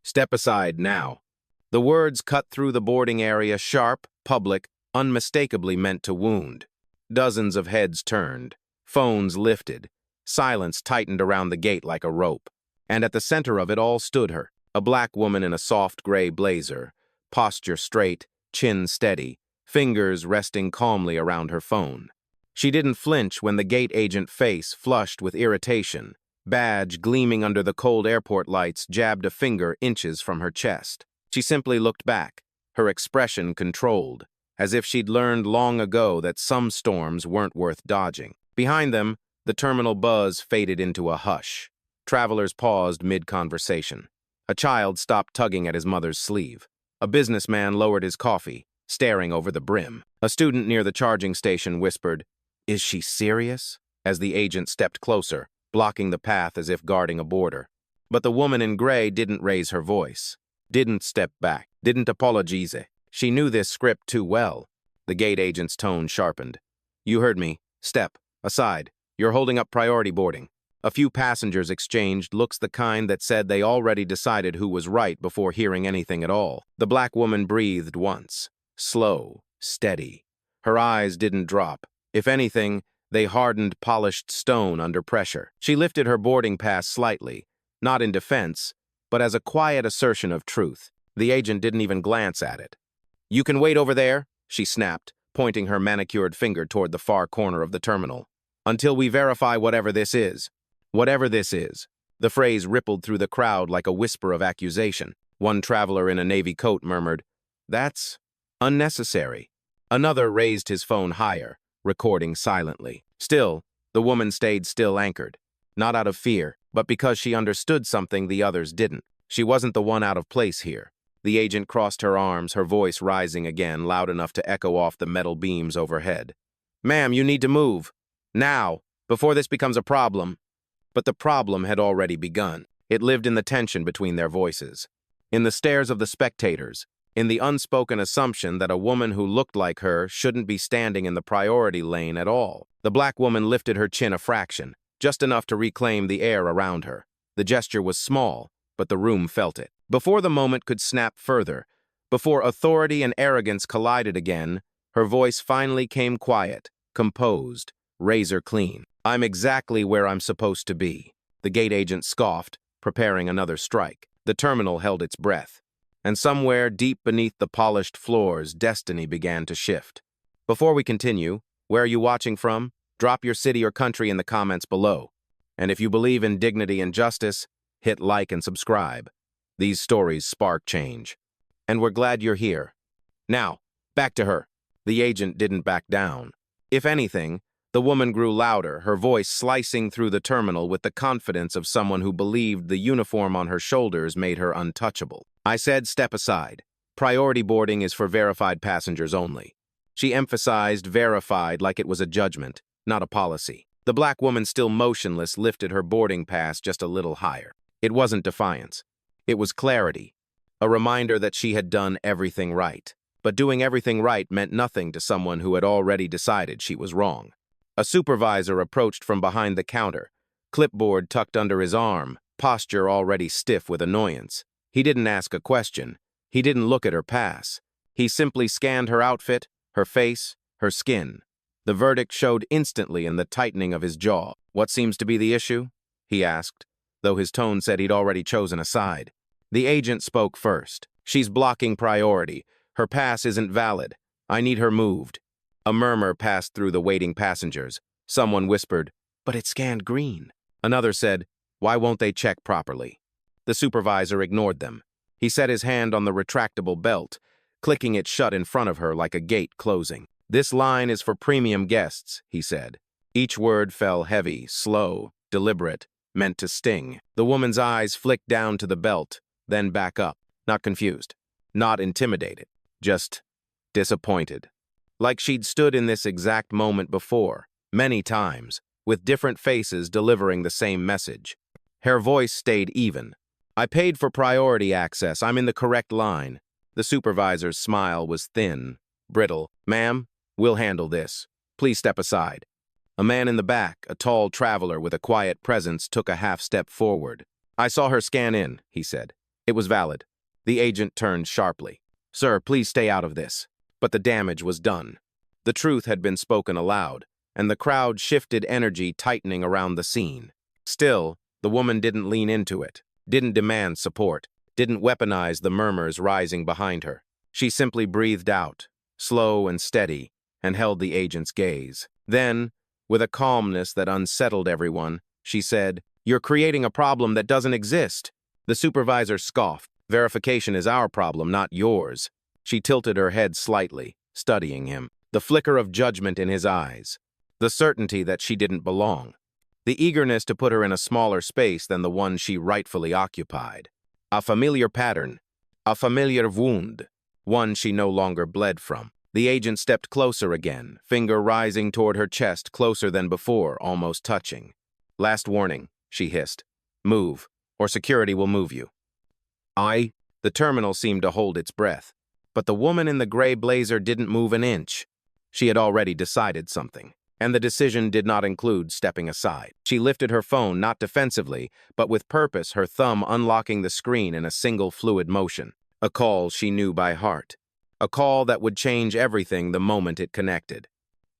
Step aside now." The words cut through the boarding area, sharp, public, unmistakably meant to wound. Dozens of heads turned, phones lifted, silence tightened around the gate like a rope. And at the center of it all stood her, a black woman in a soft gray blazer, posture straight, chin steady, fingers resting calmly around her phone. She didn't flinch when the gate agent face flushed with irritation, badge gleaming under the cold airport lights, jabbed a finger inches from her chest. She simply looked back, her expression controlled, as if she'd learned long ago that some storms weren't worth dodging. Behind them, the terminal buzz faded into a hush. Travelers paused mid-conversation. A child stopped tugging at his mother's sleeve. A businessman lowered his coffee, staring over the brim. A student near the charging station whispered, "Is she serious?" as the agent stepped closer, blocking the path as if guarding a border. But the woman in gray didn't raise her voice, didn't step back, didn't apologize. She knew this script too well. The gate agent's tone sharpened. "You heard me. Step aside. You're holding up priority boarding." A few passengers exchanged looks, the kind that said they already decided who was right before hearing anything at all. The black woman breathed once, slow, steady. Her eyes didn't drop. If anything, they hardened polished stone under pressure. She lifted her boarding pass slightly, not in defense, but as a quiet assertion of truth. The agent didn't even glance at it. "You can wait over there," she snapped, pointing her manicured finger toward the far corner of the terminal, "until we verify whatever this is." Whatever this is. The phrase rippled through the crowd like a whisper of accusation. One traveler in a navy coat murmured, "That's unnecessary." Another raised his phone higher, recording silently. Still, the woman stayed still, anchored. Not out of fear, but because she understood something the others didn't. She wasn't the one out of place here. The agent crossed her arms, her voice rising again, loud enough to echo off the metal beams overhead. "Ma'am, you need to move. Now, before this becomes a problem." But the problem had already begun. It lived in the tension between their voices, in the stares of the spectators, in the unspoken assumption that a woman who looked like her shouldn't be standing in the priority lane at all. The black woman lifted her chin a fraction, just enough to reclaim the air around her. The gesture was small, but the room felt it. Before the moment could snap further, before authority and arrogance collided again, her voice finally came quiet, composed, razor clean. "I'm exactly where I'm supposed to be." The gate agent scoffed, preparing another strike. The terminal held its breath. And somewhere deep beneath the polished floors, destiny began to shift. Before we continue, where are you watching from? Drop your city or country in the comments below. And if you believe in dignity and justice, hit like and subscribe. These stories spark change. And we're glad you're here. Now, back to her. The agent didn't back down. If anything, the woman grew louder, her voice slicing through the terminal with the confidence of someone who believed the uniform on her shoulders made her untouchable. "I said step aside. Priority boarding is for verified passengers only." She emphasized verified like it was a judgment, not a policy. The black woman, still motionless, lifted her boarding pass just a little higher. It wasn't defiance. It was clarity, a reminder that she had done everything right. But doing everything right meant nothing to someone who had already decided she was wrong. A supervisor approached from behind the counter, clipboard tucked under his arm, posture already stiff with annoyance. He didn't ask a question. He didn't look at her pass. He simply scanned her outfit, her face, her skin. The verdict showed instantly in the tightening of his jaw. "What seems to be the issue?" he asked, though his tone said he'd already chosen a side. The agent spoke first. "She's blocking priority. Her pass isn't valid. I need her moved." A murmur passed through the waiting passengers. Someone whispered, "But it scanned green." Another said, "Why won't they check properly?" The supervisor ignored them. He set his hand on the retractable belt, clicking it shut in front of her like a gate closing. "This line is for premium guests," he said. Each word fell heavy, slow, deliberate, meant to sting. The woman's eyes flicked down to the belt, then back up. Not confused, not intimidated, just disappointed. Like she'd stood in this exact moment before, many times, with different faces delivering the same message. Her voice stayed even. "I paid for priority access. I'm in the correct line." The supervisor's smile was thin, brittle. "Ma'am, we'll handle this. Please step aside." A man in the back, a tall traveler with a quiet presence, took a half step forward. "I saw her scan in," he said. It was valid. The agent turned sharply. "Sir, please stay out of this." But the damage was done. The truth had been spoken aloud, and the crowd shifted, energy tightening around the scene. Still, the woman didn't lean into it, didn't demand support, didn't weaponize the murmurs rising behind her. She simply breathed out, slow and steady, and held the agent's gaze. Then, with a calmness that unsettled everyone, she said, "You're creating a problem that doesn't exist." The supervisor scoffed. "Verification is our problem, not yours." She tilted her head slightly, studying him, the flicker of judgment in his eyes, the certainty that she didn't belong, the eagerness to put her in a smaller space than the one she rightfully occupied. A familiar pattern, a familiar wound, one she no longer bled from. The agent stepped closer again, finger rising toward her chest, closer than before, almost touching. "Last warning," she hissed. "Move, or security will move you." The terminal seemed to hold its breath, but the woman in the gray blazer didn't move an inch. She had already decided something, and the decision did not include stepping aside. She lifted her phone, not defensively, but with purpose, her thumb unlocking the screen in a single fluid motion. A call she knew by heart. A call that would change everything the moment it connected.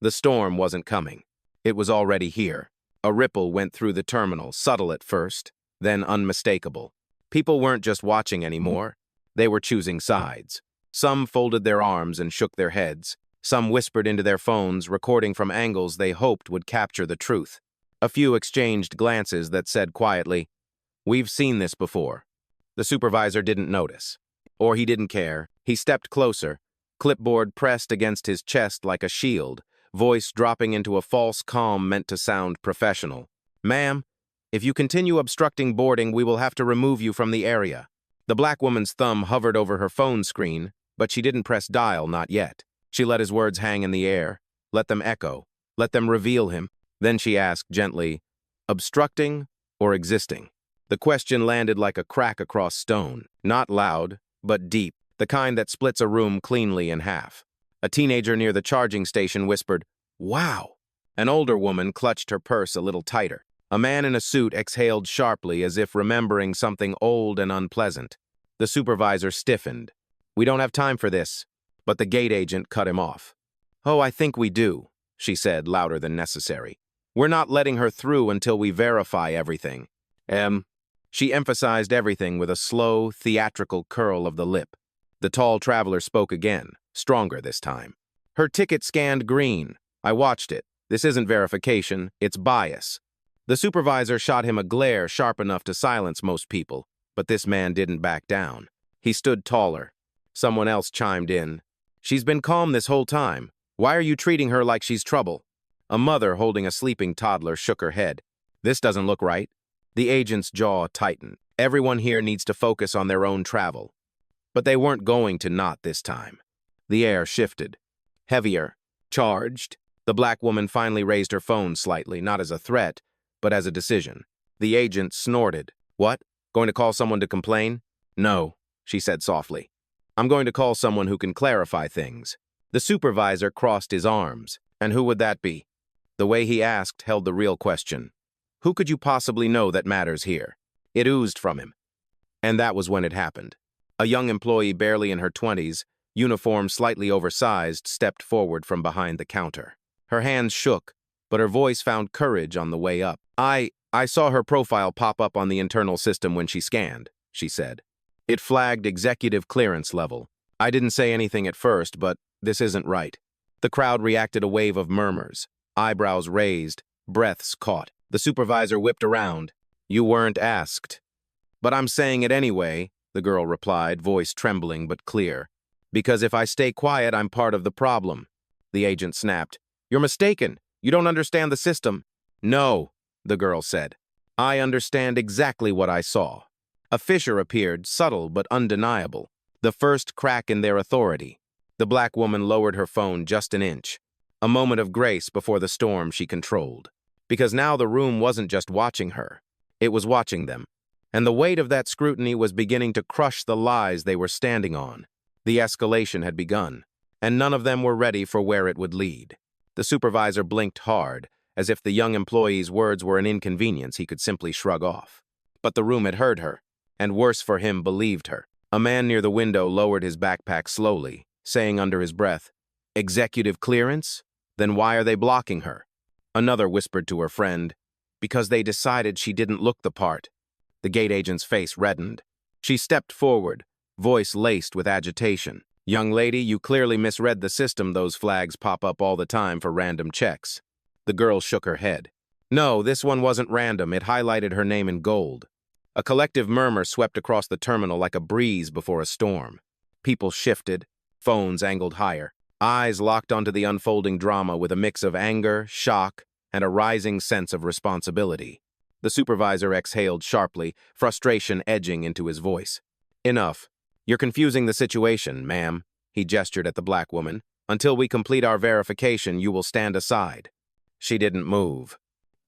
The storm wasn't coming. It was already here. A ripple went through the terminal, subtle at first, then unmistakable. People weren't just watching anymore. They were choosing sides. Some folded their arms and shook their heads. Some whispered into their phones, recording from angles they hoped would capture the truth. A few exchanged glances that said quietly, "We've seen this before." The supervisor didn't notice. Or he didn't care. He stepped closer, clipboard pressed against his chest like a shield, voice dropping into a false calm meant to sound professional. "Ma'am, if you continue obstructing boarding, we will have to remove you from the area." The black woman's thumb hovered over her phone screen, but she didn't press dial, not yet. She let his words hang in the air, let them echo, let them reveal him. Then she asked gently, "Obstructing or existing?" The question landed like a crack across stone, not loud, but deep, the kind that splits a room cleanly in half. A teenager near the charging station whispered, "Wow." An older woman clutched her purse a little tighter. A man in a suit exhaled sharply as if remembering something old and unpleasant. The supervisor stiffened. "We don't have time for this." But the gate agent cut him off. "Oh, I think we do," she said, louder than necessary. "We're not letting her through until we verify everything." She emphasized everything with a slow, theatrical curl of the lip. The tall traveler spoke again, stronger this time. "Her ticket scanned green. I watched it. This isn't verification, it's bias." The supervisor shot him a glare sharp enough to silence most people, but this man didn't back down. He stood taller. Someone else chimed in. "She's been calm this whole time. Why are you treating her like she's trouble?" A mother holding a sleeping toddler shook her head. "This doesn't look right." The agent's jaw tightened. Everyone here needs to focus on their own travel. But they weren't going to not this time. The air shifted. Heavier. Charged. The black woman finally raised her phone slightly, not as a threat, but as a decision. The agent snorted. "What? Going to call someone to complain?" "No," she said softly. "I'm going to call someone who can clarify things." The supervisor crossed his arms. And who would that be? The way he asked held the real question. Who could you possibly know that matters here? It oozed from him. And that was when it happened. A young employee barely in her 20s, uniform slightly oversized, stepped forward from behind the counter. Her hands shook, but her voice found courage on the way up. I saw her profile pop up on the internal system when she scanned," she said. "It flagged executive clearance level. I didn't say anything at first, but this isn't right." The crowd reacted a wave of murmurs, eyebrows raised, breaths caught. The supervisor whipped around. "You weren't asked." "But I'm saying it anyway," the girl replied, voice trembling but clear. "Because if I stay quiet, I'm part of the problem." The agent snapped. "You're mistaken. You don't understand the system." "No," the girl said. "I understand exactly what I saw." A fissure appeared, subtle but undeniable. The first crack in their authority. The black woman lowered her phone just an inch. A moment of grace before the storm she controlled. Because now the room wasn't just watching her. It was watching them. And the weight of that scrutiny was beginning to crush the lies they were standing on. The escalation had begun, and none of them were ready for where it would lead. The supervisor blinked hard, as if the young employee's words were an inconvenience he could simply shrug off. But the room had heard her. and worse for him, believed her. A man near the window lowered his backpack slowly, saying under his breath, "Executive clearance? Then why are they blocking her?" Another whispered to her friend, "Because they decided she didn't look the part." The gate agent's face reddened. She stepped forward, voice laced with agitation. "Young lady, you clearly misread the system. Those flags pop up all the time for random checks." The girl shook her head. "No, this one wasn't random. It highlighted her name in gold." A collective murmur swept across the terminal like a breeze before a storm. People shifted, phones angled higher, eyes locked onto the unfolding drama with a mix of anger, shock, and a rising sense of responsibility. The supervisor exhaled sharply, frustration edging into his voice. "Enough. You're confusing the situation, ma'am," he gestured at the black woman. "Until we complete our verification, you will stand aside." She didn't move,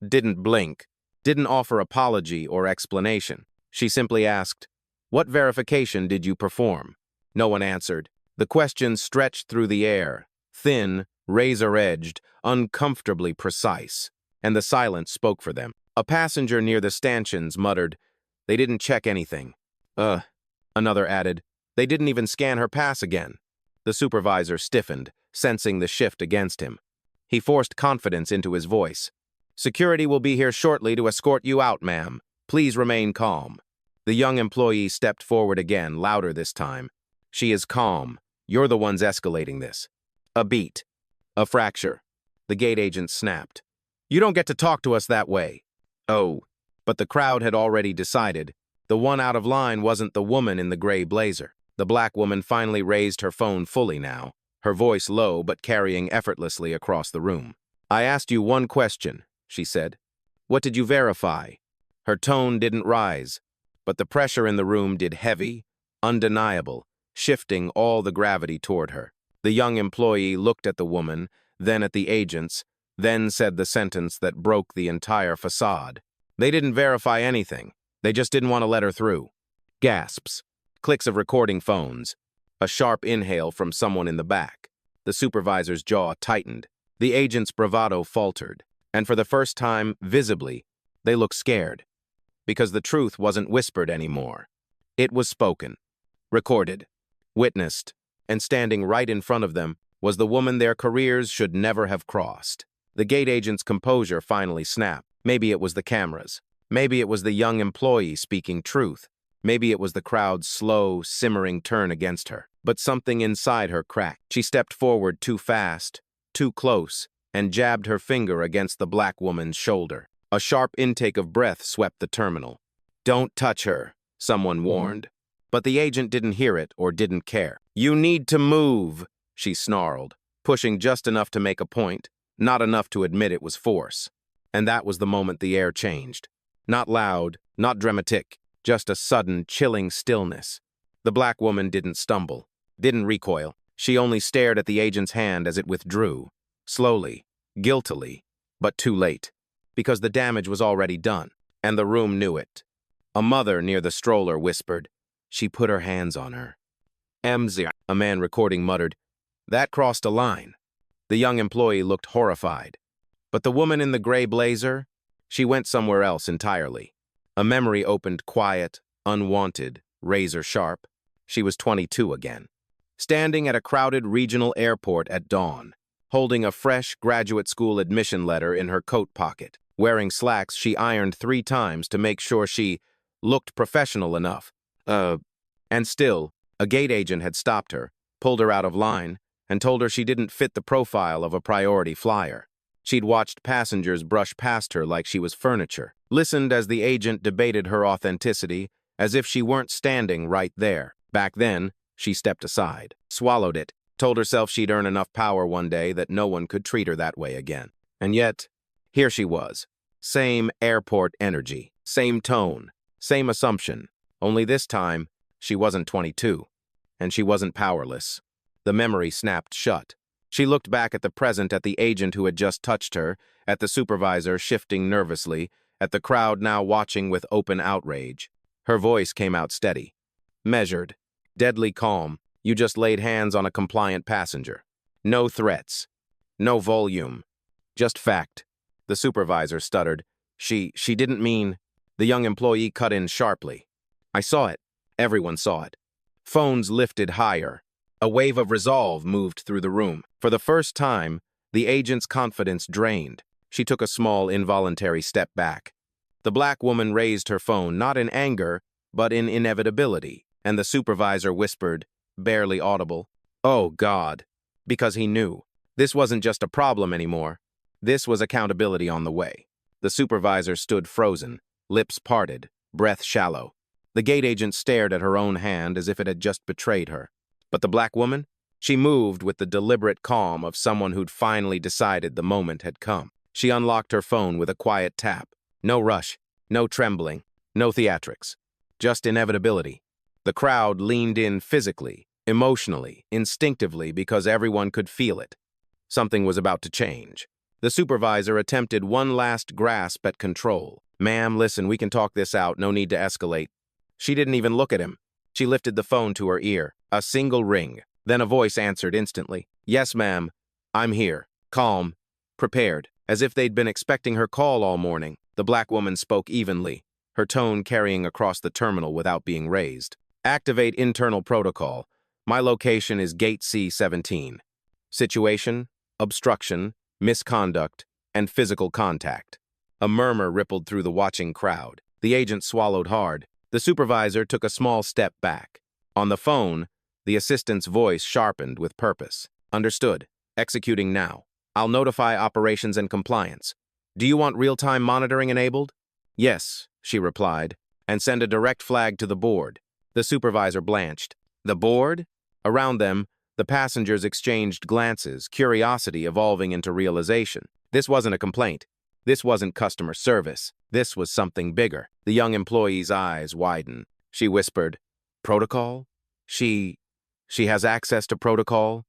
didn't blink, didn't offer apology or explanation. She simply asked, "What verification did you perform?" No one answered. The question stretched through the air, thin, razor-edged, uncomfortably precise, and the silence spoke for them. A passenger near the stanchions muttered, "They didn't check anything." Another added, "They didn't even scan her pass again." The supervisor stiffened, sensing the shift against him. He forced confidence into his voice. "Security will be here shortly to escort you out, ma'am. Please remain calm." The young employee stepped forward again, louder this time. "She is calm. You're the ones escalating this." A beat. A fracture. The gate agent snapped. "You don't get to talk to us that way." Oh, but the crowd had already decided. The one out of line wasn't the woman in the gray blazer. The black woman finally raised her phone fully now, her voice low but carrying effortlessly across the room. "I asked you one question," she said. "What did you verify?" Her tone didn't rise, but the pressure in the room did heavy, undeniable, shifting all the gravity toward her. The young employee looked at the woman, then at the agents, then said the sentence that broke the entire facade. "They didn't verify anything. They just didn't want to let her through." Gasps. Clicks of recording phones. A sharp inhale from someone in the back. The supervisor's jaw tightened. The agent's bravado faltered. And for the first time, visibly, they looked scared. Because the truth wasn't whispered anymore. It was spoken, recorded, witnessed, and standing right in front of them was the woman their careers should never have crossed. The gate agent's composure finally snapped. Maybe it was the cameras. Maybe it was the young employee speaking truth. Maybe it was the crowd's slow, simmering turn against her. But something inside her cracked. She stepped forward too fast, too close, and jabbed her finger against the black woman's shoulder. A sharp intake of breath swept the terminal. "Don't touch her," someone warned. But the agent didn't hear it or didn't care. "You need to move," she snarled, pushing just enough to make a point, not enough to admit it was force. And that was the moment the air changed. Not loud, not dramatic, just a sudden, chilling stillness. The black woman didn't stumble, didn't recoil. She only stared at the agent's hand as it withdrew, slowly, guiltily, but too late, because the damage was already done, and the room knew it. A mother near the stroller whispered, "She put her hands on her." "MZ," a man recording muttered, "That crossed a line." The young employee looked horrified. But the woman in the gray blazer, she went somewhere else entirely. A memory opened quiet, unwanted, razor-sharp. She was 22 again, standing at a crowded regional airport at dawn, holding a fresh graduate school admission letter in her coat pocket, wearing slacks she ironed 3 times to make sure she looked professional enough. And still, a gate agent had stopped her, pulled her out of line, and told her she didn't fit the profile of a priority flyer. She'd watched passengers brush past her like she was furniture, listened as the agent debated her authenticity, as if she weren't standing right there. Back then, she stepped aside, swallowed it, told herself she'd earn enough power one day that no one could treat her that way again. And yet, here she was. Same airport energy, same tone, same assumption. Only this time, she wasn't 22, and she wasn't powerless. The memory snapped shut. She looked back at the present, at the agent who had just touched her, at the supervisor shifting nervously, at the crowd now watching with open outrage. Her voice came out steady, measured, deadly calm. "You just laid hands on a compliant passenger. No threats. No volume. Just fact." The supervisor stuttered. She didn't mean..." The young employee cut in sharply. I saw it. Everyone saw it. Phones lifted higher. A wave of resolve moved through the room. For the first time, the agent's confidence drained. She took a small, involuntary step back. The black woman raised her phone, not in anger, but in inevitability, and the supervisor whispered, barely audible, "Oh, God," because he knew. This wasn't just a problem anymore. This was accountability on the way. The supervisor stood frozen, lips parted, breath shallow. The gate agent stared at her own hand as if it had just betrayed her. But the black woman? She moved with the deliberate calm of someone who'd finally decided the moment had come. She unlocked her phone with a quiet tap. No rush, no trembling, no theatrics. Just inevitability. The crowd leaned in physically, emotionally, instinctively, because everyone could feel it. Something was about to change. The supervisor attempted one last grasp at control. "Ma'am, listen, we can talk this out, no need to escalate." She didn't even look at him. She lifted the phone to her ear. A single ring. Then a voice answered instantly. "Yes, ma'am. I'm here. Calm. Prepared." As if they'd been expecting her call all morning, the black woman spoke evenly, her tone carrying across the terminal without being raised. "Activate internal protocol. My location is Gate C17. Situation, obstruction, misconduct, and physical contact." A murmur rippled through the watching crowd. The agent swallowed hard. The supervisor took a small step back. On the phone, the assistant's voice sharpened with purpose. "Understood. Executing now. I'll notify operations and compliance. Do you want real-time monitoring enabled?" "Yes," she replied, "and send a direct flag to the board." The supervisor blanched. The board? Around them, the passengers exchanged glances, curiosity evolving into realization. This wasn't a complaint. This wasn't customer service. This was something bigger. The young employee's eyes widened. She whispered, "Protocol? She has access to protocol?"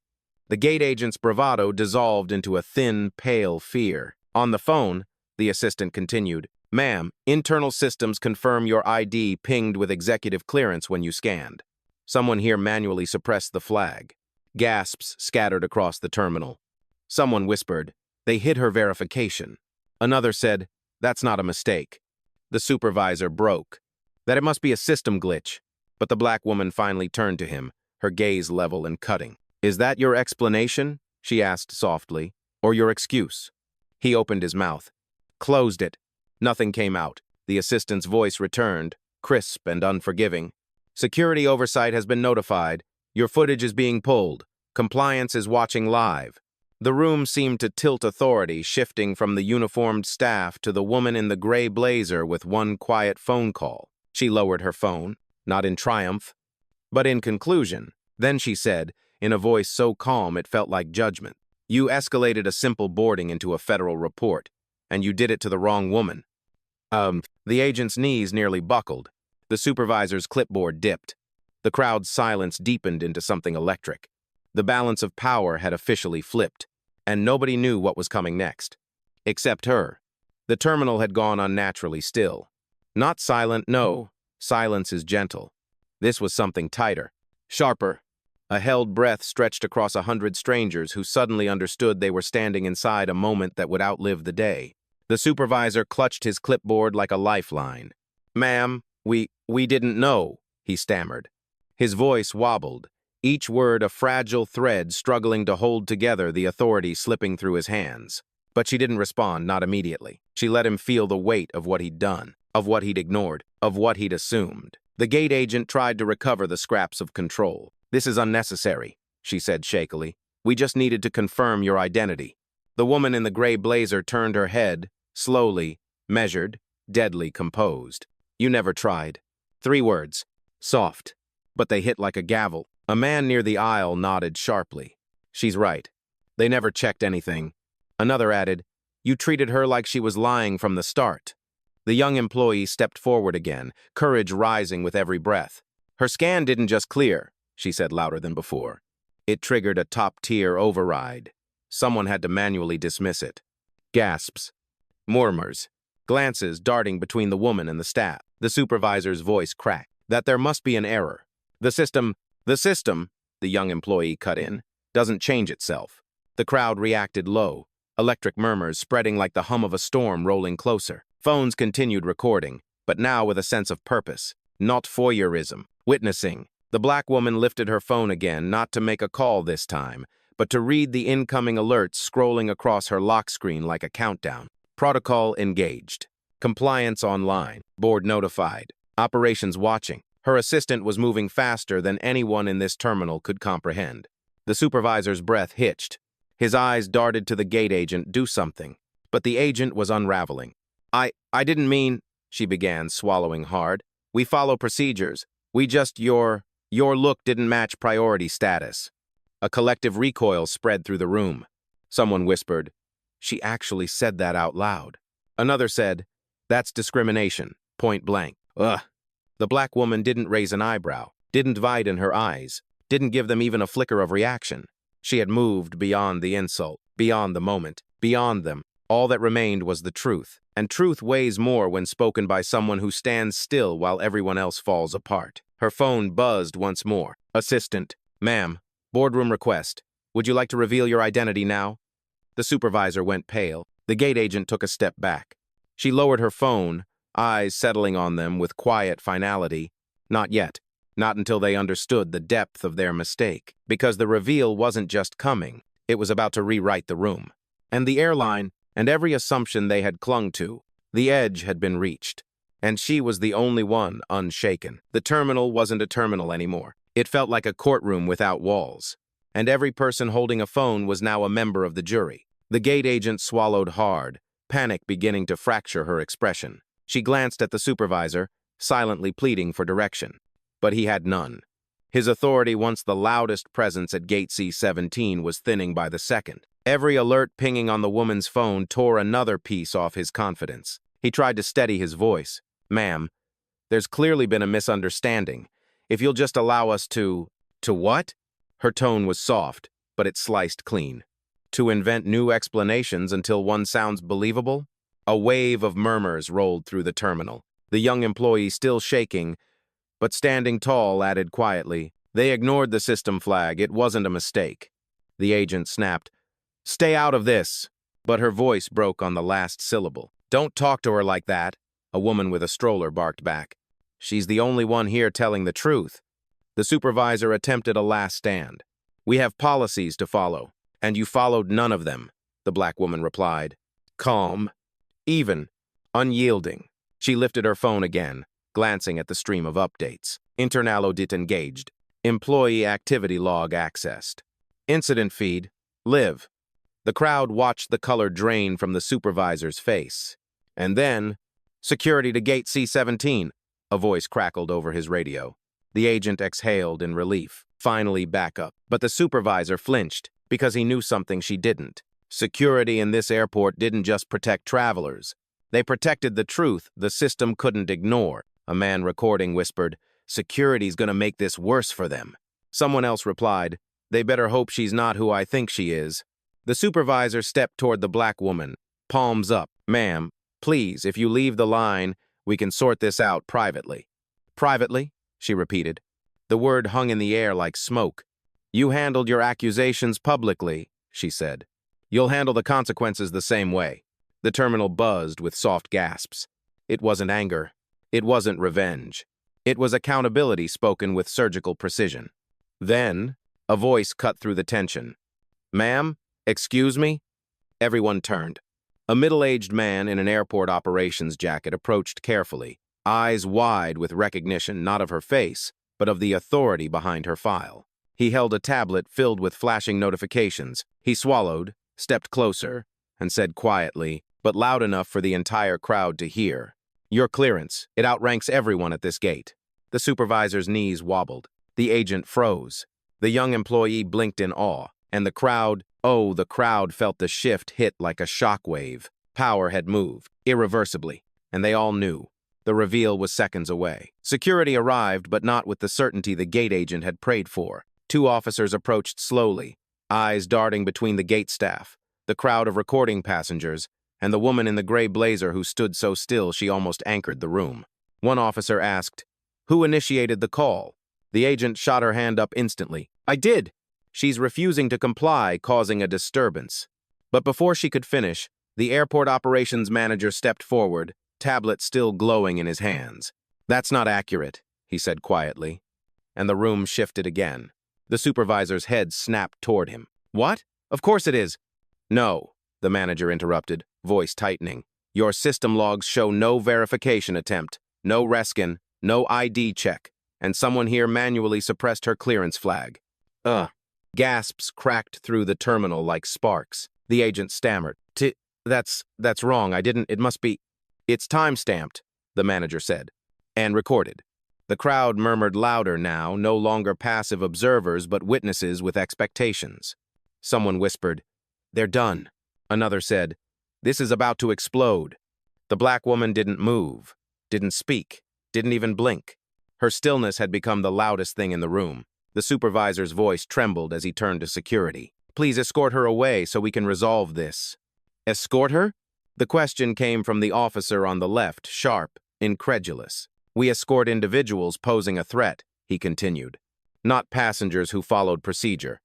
The gate agent's bravado dissolved into a thin, pale fear. On the phone, the assistant continued, "Ma'am, internal systems confirm your ID pinged with executive clearance when you scanned." Someone here manually suppressed the flag. Gasps scattered across the terminal. Someone whispered, "They hid her verification." Another said, "That's not a mistake." The supervisor broke. That it must be a system glitch. But the black woman finally turned to him, her gaze level and cutting. "Is that your explanation?" she asked softly. "Or your excuse?" He opened his mouth. Closed it. Nothing came out. The assistant's voice returned, crisp and unforgiving. "Security oversight has been notified. Your footage is being pulled. Compliance is watching live." The room seemed to tilt authority, shifting from the uniformed staff to the woman in the gray blazer with one quiet phone call. She lowered her phone, not in triumph, but in conclusion. Then she said, in a voice so calm it felt like judgment, "You escalated a simple boarding into a federal report, and you did it to the wrong woman." The agent's knees nearly buckled. The supervisor's clipboard dipped. The crowd's silence deepened into something electric. The balance of power had officially flipped, and nobody knew what was coming next. Except her. The terminal had gone unnaturally still. Not silent, no. Silence is gentle. This was something tighter, sharper. A held breath stretched across 100 strangers who suddenly understood they were standing inside a moment that would outlive the day. The supervisor clutched his clipboard like a lifeline. "Ma'am, we didn't know," he stammered. His voice wobbled, each word a fragile thread struggling to hold together the authority slipping through his hands. But she didn't respond, not immediately. She let him feel the weight of what he'd done, of what he'd ignored, of what he'd assumed. The gate agent tried to recover the scraps of control. "This is unnecessary," she said shakily. "We just needed to confirm your identity." The woman in the gray blazer turned her head, slowly, measured, deadly composed. "You never tried." 3 words. Soft. But they hit like a gavel. A man near the aisle nodded sharply. "She's right. They never checked anything." Another added, "You treated her like she was lying from the start." The young employee stepped forward again, courage rising with every breath. "Her scan didn't just clear," she said louder than before. "It triggered a top-tier override. Someone had to manually dismiss it." Gasps. Murmurs. Glances darting between the woman and the staff. The supervisor's voice cracked. "That there must be an error. The system, the young employee cut in, doesn't change itself." The crowd reacted low, electric murmurs spreading like the hum of a storm rolling closer. Phones continued recording, but now with a sense of purpose. not voyeurism. Witnessing. The black woman lifted her phone again, not to make a call this time, but to read the incoming alerts scrolling across her lock screen like a countdown. Protocol engaged. Compliance online. Board notified. Operations watching. Her assistant was moving faster than anyone in this terminal could comprehend. The supervisor's breath hitched. His eyes darted to the gate agent, do something. But the agent was unraveling. I didn't mean, she began, swallowing hard. We follow procedures. We just, your look didn't match priority status. A collective recoil spread through the room. Someone whispered, she actually said that out loud. Another said, that's discrimination, point blank. Ugh. The black woman didn't raise an eyebrow, didn't widen her eyes, didn't give them even a flicker of reaction. She had moved beyond the insult, beyond the moment, beyond them. All that remained was the truth, and truth weighs more when spoken by someone who stands still while everyone else falls apart. Her phone buzzed once more. Assistant, ma'am, boardroom request. Would you like to reveal your identity now? The supervisor went pale. The gate agent took a step back. She lowered her phone, eyes settling on them with quiet finality. Not yet. Not until they understood the depth of their mistake. Because the reveal wasn't just coming. It was about to rewrite the room. And the airline, and every assumption they had clung to, the edge had been reached. And she was the only one unshaken. The terminal wasn't a terminal anymore. It felt like a courtroom without walls. And every person holding a phone was now a member of the jury. The gate agent swallowed hard, panic beginning to fracture her expression. She glanced at the supervisor, silently pleading for direction. But he had none. His authority, once the loudest presence at Gate C17, was thinning by the second. Every alert pinging on the woman's phone tore another piece off his confidence. He tried to steady his voice. Ma'am, there's clearly been a misunderstanding. If you'll just allow us to... To what? Her tone was soft, but it sliced clean. To invent new explanations until one sounds believable? A wave of murmurs rolled through the terminal. The young employee, still shaking, but standing tall, added quietly, they ignored the system flag. It wasn't a mistake. The agent snapped, stay out of this. But her voice broke on the last syllable. Don't talk to her like that, a woman with a stroller barked back. She's the only one here telling the truth. The supervisor attempted a last stand. We have policies to follow, and you followed none of them, the black woman replied. Calm, even, unyielding. She lifted her phone again, glancing at the stream of updates. Internal dit engaged. Employee activity log accessed. Incident feed, live. The crowd watched the color drain from the supervisor's face. And then, security to Gate C17, a voice crackled over his radio. The agent exhaled in relief. Finally back up. But the supervisor flinched because he knew something she didn't. Security in this airport didn't just protect travelers. They protected the truth the system couldn't ignore. A man recording whispered, security's gonna make this worse for them. Someone else replied, they better hope she's not who I think she is. The supervisor stepped toward the black woman, palms up. Ma'am, please, if you leave the line, we can sort this out privately. Privately? She repeated. The word hung in the air like smoke. You handled your accusations publicly, she said. You'll handle the consequences the same way. The terminal buzzed with soft gasps. It wasn't anger. It wasn't revenge. It was accountability spoken with surgical precision. Then, a voice cut through the tension. Ma'am, excuse me? Everyone turned. A middle-aged man in an airport operations jacket approached carefully, eyes wide with recognition not of her face, but of the authority behind her file. He held a tablet filled with flashing notifications. He swallowed, stepped closer, and said quietly, but loud enough for the entire crowd to hear, your clearance, it outranks everyone at this gate. The supervisor's knees wobbled. The agent froze. The young employee blinked in awe, and the crowd felt the shift hit like a shockwave. Power had moved, irreversibly, and they all knew. The reveal was seconds away. Security arrived, but not with the certainty the gate agent had prayed for. Two officers approached slowly, eyes darting between the gate staff, the crowd of recording passengers, and the woman in the gray blazer who stood so still she almost anchored the room. One officer asked, who initiated the call? The agent shot her hand up instantly. I did. She's refusing to comply, causing a disturbance. But before she could finish, the airport operations manager stepped forward, tablet still glowing in his hands. That's not accurate, he said quietly, and the room shifted again. The supervisor's head snapped toward him. What? Of course it is. No, the manager interrupted, voice tightening. Your system logs show no verification attempt, no reskin, no ID check, and someone here manually suppressed her clearance flag. Gasps cracked through the terminal like sparks. The agent stammered. That's wrong. It must be. It's time-stamped, the manager said, and recorded. The crowd murmured louder now, no longer passive observers but witnesses with expectations. Someone whispered, "They're done." Another said, "This is about to explode." The black woman didn't move, didn't speak, didn't even blink. Her stillness had become the loudest thing in the room. The supervisor's voice trembled as he turned to security. "Please escort her away so we can resolve this." Escort her? The question came from the officer on the left, sharp, incredulous. "We escort individuals posing a threat," he continued, "not passengers who followed procedure."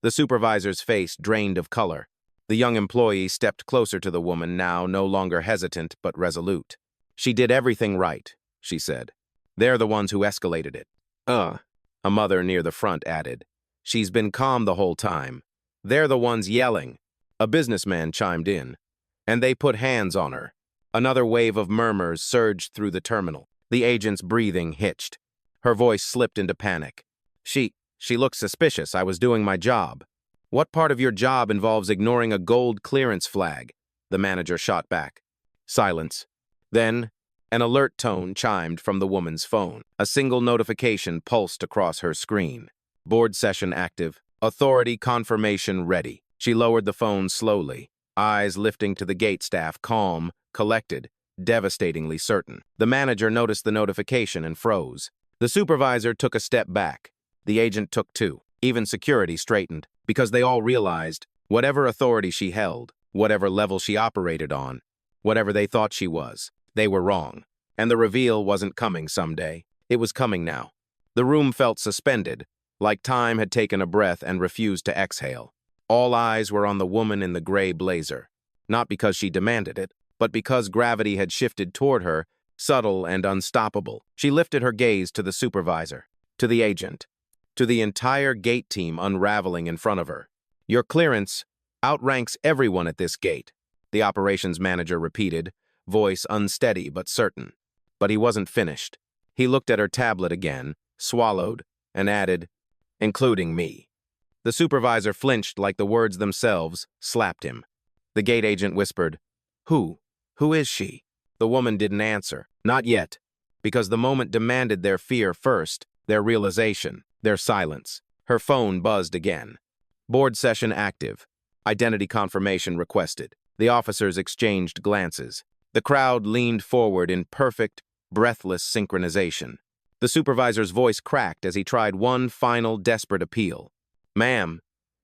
The supervisor's face drained of color. The young employee stepped closer to the woman now, no longer hesitant but resolute. "She did everything right," she said. "They're the ones who escalated it." A mother near the front added. "She's been calm the whole time. They're the ones yelling." A businessman chimed in. "And they put hands on her." Another wave of murmurs surged through the terminal. The agent's breathing hitched. Her voice slipped into panic. She looked suspicious. I was doing my job." "What part of your job involves ignoring a gold clearance flag?" the manager shot back. Silence. Then, an alert tone chimed from the woman's phone. A single notification pulsed across her screen. "Board session active. Authority confirmation ready." She lowered the phone slowly, eyes lifting to the gate staff, calm, collected, devastatingly certain. The manager noticed the notification and froze. The supervisor took a step back. The agent took two. Even security straightened, because they all realized whatever authority she held, whatever level she operated on, whatever they thought she was, they were wrong. And the reveal wasn't coming someday. It was coming now. The room felt suspended, like time had taken a breath and refused to exhale. All eyes were on the woman in the gray blazer, not because she demanded it, but because gravity had shifted toward her, subtle and unstoppable. She lifted her gaze to the supervisor, to the agent, to the entire gate team unraveling in front of her. "Your clearance outranks everyone at this gate," the operations manager repeated, voice unsteady but certain. But he wasn't finished. He looked at her tablet again, swallowed, and added, "Including me." The supervisor flinched like the words themselves slapped him. The gate agent whispered, Who is she?" The woman didn't answer. Not yet. Because the moment demanded their fear first, their realization, their silence. Her phone buzzed again. "Board session active. Identity confirmation requested." The officers exchanged glances. The crowd leaned forward in perfect, breathless synchronization. The supervisor's voice cracked as he tried one final desperate appeal. "Ma'am,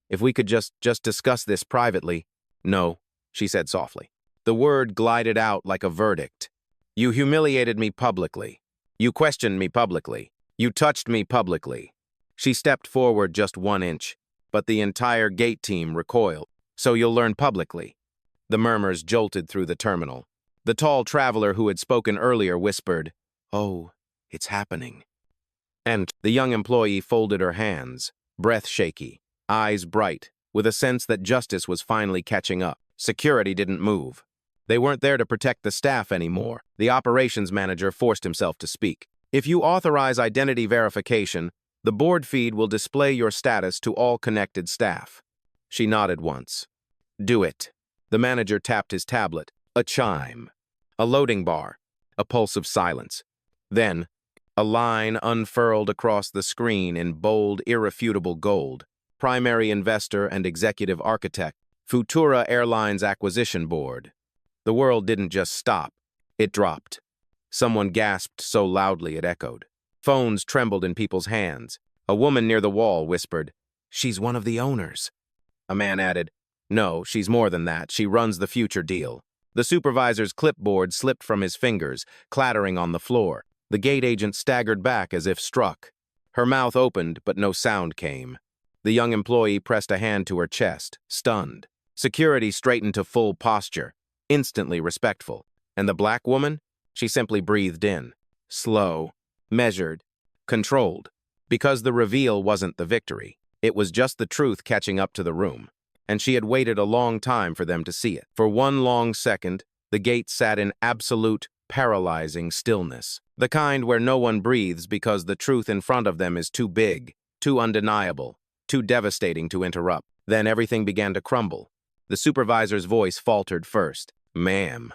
if we could just discuss this privately." "No," she said softly. The word glided out like a verdict. "You humiliated me publicly. You questioned me publicly. You touched me publicly." She stepped forward just 1 inch, but the entire gate team recoiled. "So you'll learn publicly." The murmurs jolted through the terminal. The tall traveler who had spoken earlier whispered, "Oh, it's happening." And the young employee folded her hands, breath shaky, eyes bright, with a sense that justice was finally catching up. Security didn't move. They weren't there to protect the staff anymore. The operations manager forced himself to speak. "If you authorize identity verification, the board feed will display your status to all connected staff." She nodded once. "Do it." The manager tapped his tablet. A chime. A loading bar. A pulse of silence. Then, a line unfurled across the screen in bold, irrefutable gold. Primary investor and executive architect, Futura Airlines Acquisition Board. The world didn't just stop. It dropped. Someone gasped so loudly it echoed. Phones trembled in people's hands. A woman near the wall whispered, "She's one of the owners." A man added, "No, she's more than that. She runs the future deal." The supervisor's clipboard slipped from his fingers, clattering on the floor. The gate agent staggered back as if struck. Her mouth opened, but no sound came. The young employee pressed a hand to her chest, stunned. Security straightened to full posture, instantly respectful. And the black woman? She simply breathed in. Slow, measured, controlled. Because the reveal wasn't the victory. It was just the truth catching up to the room. And she had waited a long time for them to see it. For one long second, the gate sat in absolute, paralyzing stillness. The kind where no one breathes because the truth in front of them is too big, too undeniable, too devastating to interrupt. Then everything began to crumble. The supervisor's voice faltered first. "Ma'am,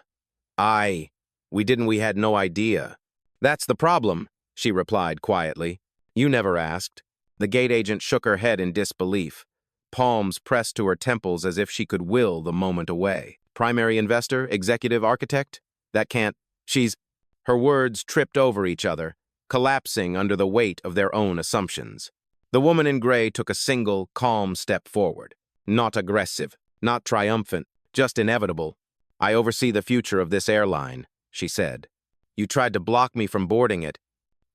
we had no idea." "That's the problem," she replied quietly. "You never asked." The gate agent shook her head in disbelief, palms pressed to her temples as if she could will the moment away. "Primary investor, executive architect? That can't, she's—" Her words tripped over each other, collapsing under the weight of their own assumptions. The woman in gray took a single, calm step forward. Not aggressive, not triumphant, just inevitable. "I oversee the future of this airline," she said. "You tried to block me from boarding it."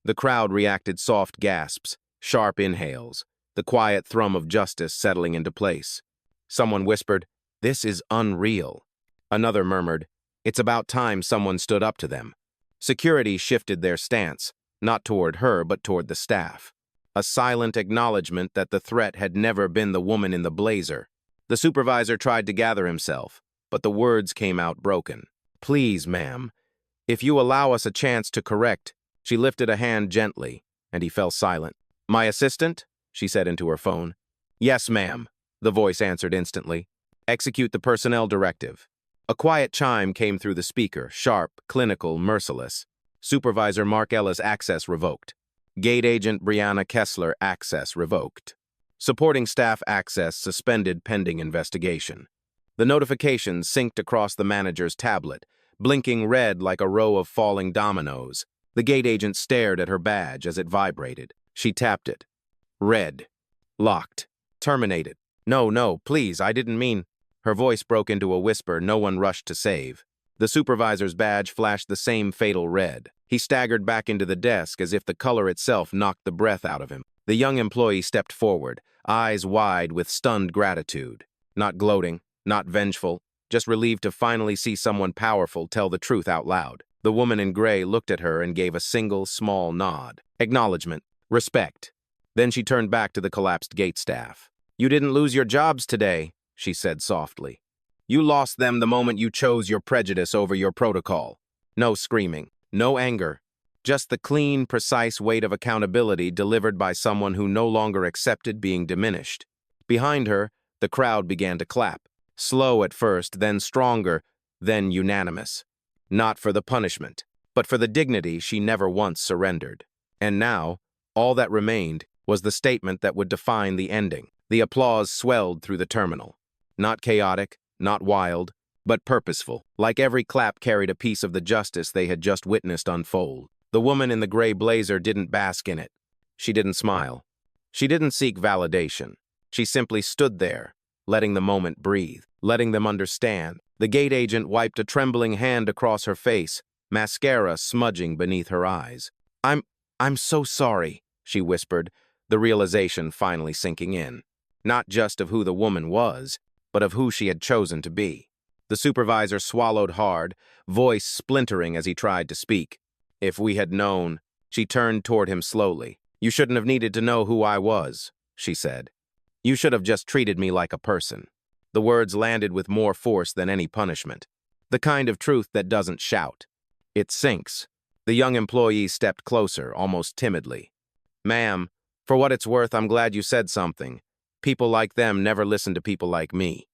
The crowd reacted soft gasps, sharp inhales, the quiet thrum of justice settling into place. Someone whispered, "This is unreal." Another murmured, "It's about time someone stood up to them." Security shifted their stance, not toward her but toward the staff. A silent acknowledgement that the threat had never been the woman in the blazer. The supervisor tried to gather himself, but the words came out broken. "Please, ma'am, if you allow us a chance to correct." She lifted a hand gently, and he fell silent. "My assistant?" she said into her phone. "Yes, ma'am," the voice answered instantly. "Execute the personnel directive." A quiet chime came through the speaker, sharp, clinical, merciless. Supervisor Mark Ellis access revoked. Gate agent Brianna Kessler access revoked. Supporting staff access suspended pending investigation. The notifications synced across the manager's tablet, blinking red like a row of falling dominoes. The gate agent stared at her badge as it vibrated. She tapped it. Red. Locked. Terminated. No, please, I didn't mean." Her voice broke into a whisper no one rushed to save. The supervisor's badge flashed the same fatal red. He staggered back into the desk as if the color itself knocked the breath out of him. The young employee stepped forward, eyes wide with stunned gratitude. Not gloating, not vengeful, just relieved to finally see someone powerful tell the truth out loud. The woman in gray looked at her and gave a single, small nod. Acknowledgement. Respect. Then she turned back to the collapsed gate staff. "You didn't lose your jobs today," she said softly. "You lost them the moment you chose your prejudice over your protocol." No screaming, no anger, just the clean, precise weight of accountability delivered by someone who no longer accepted being diminished. Behind her, the crowd began to clap. Slow at first, then stronger, then unanimous. Not for the punishment, but for the dignity she never once surrendered. And now, all that remained was the statement that would define the ending. The applause swelled through the terminal. Not chaotic, not wild, but purposeful. Like every clap carried a piece of the justice they had just witnessed unfold. The woman in the gray blazer didn't bask in it. She didn't smile. She didn't seek validation. She simply stood there, letting the moment breathe, letting them understand. The gate agent wiped a trembling hand across her face, mascara smudging beneath her eyes. I'm so sorry," she whispered, the realization finally sinking in. Not just of who the woman was, but of who she had chosen to be. The supervisor swallowed hard, voice splintering as he tried to speak. "If we had known," she turned toward him slowly. "You shouldn't have needed to know who I was," she said. "You should have just treated me like a person." The words landed with more force than any punishment. The kind of truth that doesn't shout. It sinks. The young employee stepped closer, almost timidly. "Ma'am, for what it's worth, I'm glad you said something. People like them never listen to people like me."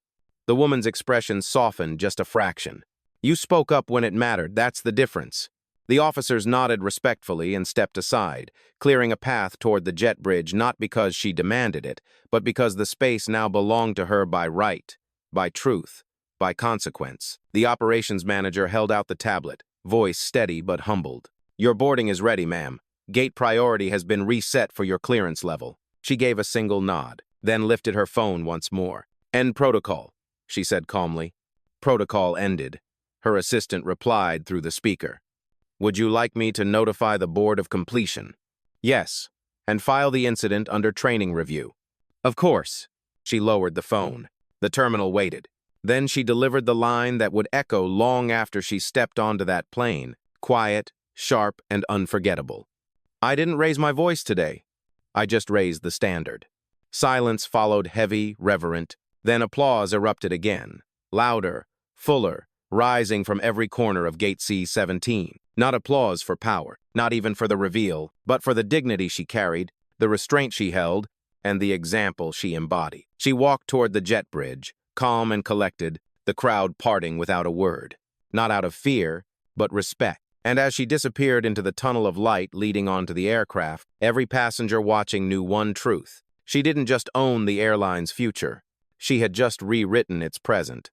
The woman's expression softened just a fraction. "You spoke up when it mattered, that's the difference." The officers nodded respectfully and stepped aside, clearing a path toward the jet bridge not because she demanded it, but because the space now belonged to her by right, by truth, by consequence. The operations manager held out the tablet, voice steady but humbled. "Your boarding is ready, ma'am. Gate priority has been reset for your clearance level." She gave a single nod, then lifted her phone once more. "End protocol," she said calmly. Protocol ended. Her assistant replied through the speaker. "Would you like me to notify the board of completion?" "Yes, and file the incident under training review." "Of course." She lowered the phone. The terminal waited. Then she delivered the line that would echo long after she stepped onto that plane, quiet, sharp, and unforgettable. I didn't raise my voice today. I just raised the standard. Silence followed, heavy, reverent. Then applause erupted again, louder, fuller, rising from every corner of Gate C17. Not applause for power, not even for the reveal, but for the dignity she carried, the restraint she held, and the example she embodied. She walked toward the jet bridge, calm and collected, the crowd parting without a word. Not out of fear, but respect. And as she disappeared into the tunnel of light leading onto the aircraft, every passenger watching knew one truth. She didn't just own the airline's future. She had just rewritten its present.